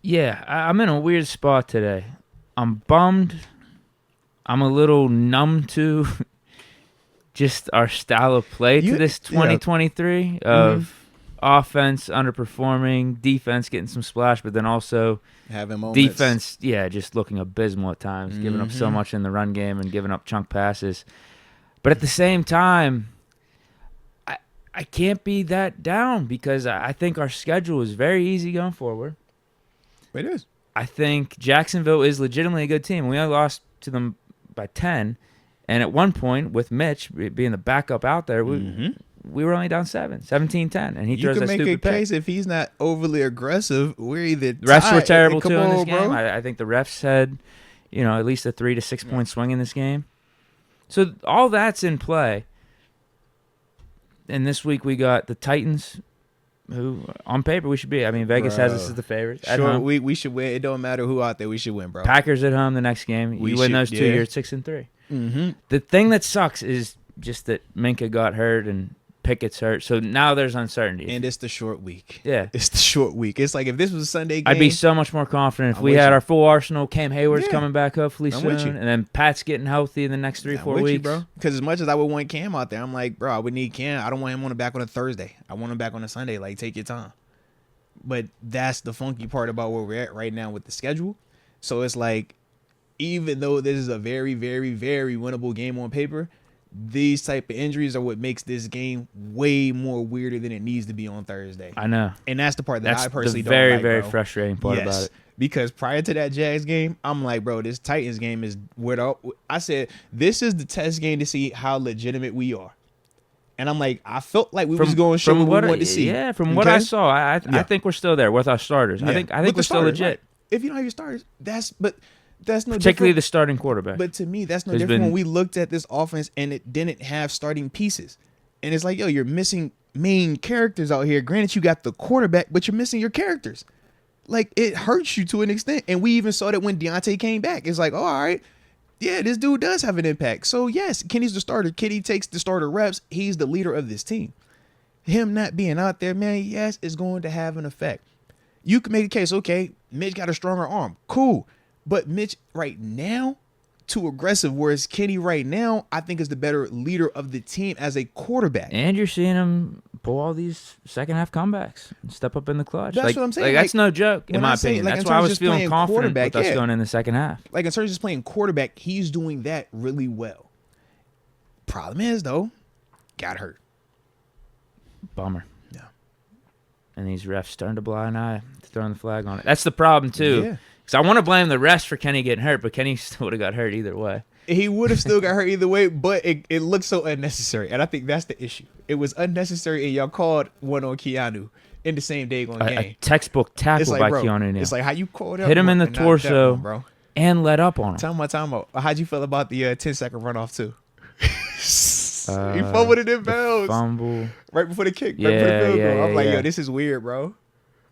Yeah, I'm in a weird spot today. I'm bummed. I'm a little numb to just our style of play to this 2023 of offense underperforming, defense getting some splash, but then also having moments. Defense, just looking abysmal at times, giving up so much in the run game and giving up chunk passes. But at the same time, I can't be that down because I think our schedule is very easy going forward. It is. I think Jacksonville is legitimately a good team. We only lost to them by 10. And at one point, with Mitch being the backup out there, we were only down 17-10. And he throws that stupid pick. You can make a case if he's not overly aggressive, we're either tied. The refs were terrible, too, in this bro. game. I think the refs had, at least a 3 to 6 point swing in this game. So all that's in play. And this week we got the Titans, who on paper we should be. I mean, Vegas has us as the favorites. Sure, we should win. It don't matter who out there. We should win, bro. Packers at home the next game. You win those 2, you're at 6-3. The thing that sucks is just that Minka got hurt and Pickett's hurt. So now there's uncertainty. And it's the short week. Yeah. It's the short week. It's like if this was a Sunday game. I'd be so much more confident if we had our full arsenal. Cam Hayward's coming back hopefully soon. And then Pat's getting healthy in the next 3-4 weeks. Bro. Because as much as I would want Cam out there, I'm like, bro, I would need Cam. I don't want him back on a Thursday. I want him back on a Sunday. Like, take your time. But that's the funky part about where we're at right now with the schedule. So it's like, even though this is a very, very, very winnable game on paper, these type of injuries are what makes this game way more weirder than it needs to be on Thursday. I know. And that's the part that I personally don't like, very, very frustrating part about it. Because prior to that Jags game, I'm like, bro, this Titans game is where I said, this is the test game to see how legitimate we are. And I'm like, I felt like we was going to show what we wanted to see. Yeah, from what I saw, I think we're still there with our starters. Yeah. I think we're still legit. Right. If you don't have your starters, that's no particularly the starting quarterback. But to me, that's no different when we looked at this offense and it didn't have starting pieces. And it's like, yo, you're missing main characters out here. Granted, you got the quarterback, but you're missing your characters. Like, it hurts you to an extent. And we even saw that when Deontay came back. It's like, oh, all right. Yeah, this dude does have an impact. So, yes, Kenny's the starter. Kenny takes the starter reps. He's the leader of this team. Him not being out there, man, yes, is going to have an effect. You can make a case, okay, Mitch got a stronger arm. Cool. But Mitch right now, too aggressive, whereas Kenny right now, I think is the better leader of the team as a quarterback. And you're seeing him pull all these second-half comebacks and step up in the clutch. That's what I'm saying. That's no joke, in my opinion. That's why I was feeling confident with us going in the second half. Like, in terms of just playing quarterback, he's doing that really well. Problem is, though, got hurt. Bummer. Yeah. And these refs turned a blind eye, throwing the flag on it. That's the problem, too. Yeah. Because I want to blame the refs for Kenny getting hurt, but Kenny still would have got hurt either way. He would have still got hurt either way, but it looked so unnecessary. And I think that's the issue. It was unnecessary, and y'all called one on Keanu in the same day on game. A textbook tackle by Keanu now. It's like how you called out. Hit him in the torso, bro, and let up on him. Time out. How'd you feel about the 10-second runoff, too? He fumbled it in bounds. Fumble. Right before the kick. Right before the field goal. I'm like, yo, this is weird, bro.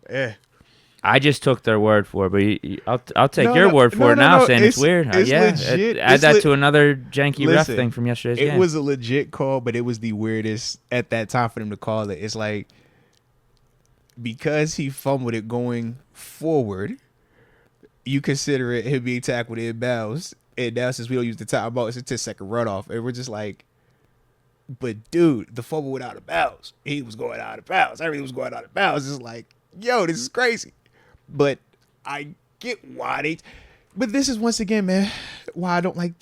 Yeah. I just took their word for it, but I'll take your word for it now, saying it's weird. It's legit. Add that to another janky ref thing from yesterday's game. It was a legit call, but it was the weirdest at that time for them to call it. It's like, because he fumbled it going forward, you consider it him being tackled in bounds. And now since we don't use the timeout, it's a 10-second runoff. And we're just like, but dude, the fumble went out of bounds. He was going out of bounds. Everything was going out of bounds. It's like, yo, this is crazy. But I get why they... But this is, once again, man, why I don't like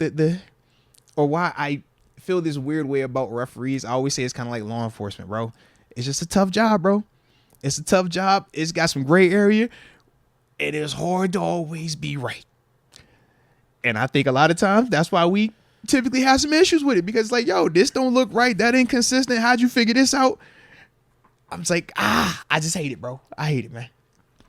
or why I feel this weird way about referees. I always say it's kind of like law enforcement, bro. It's just a tough job, bro. It's a tough job. It's got some gray area. It is hard to always be right. And I think a lot of times that's why we typically have some issues with it. Because, like, yo, this don't look right. That ain't consistent. How'd you figure this out? I'm just like, I just hate it, bro. I hate it, man.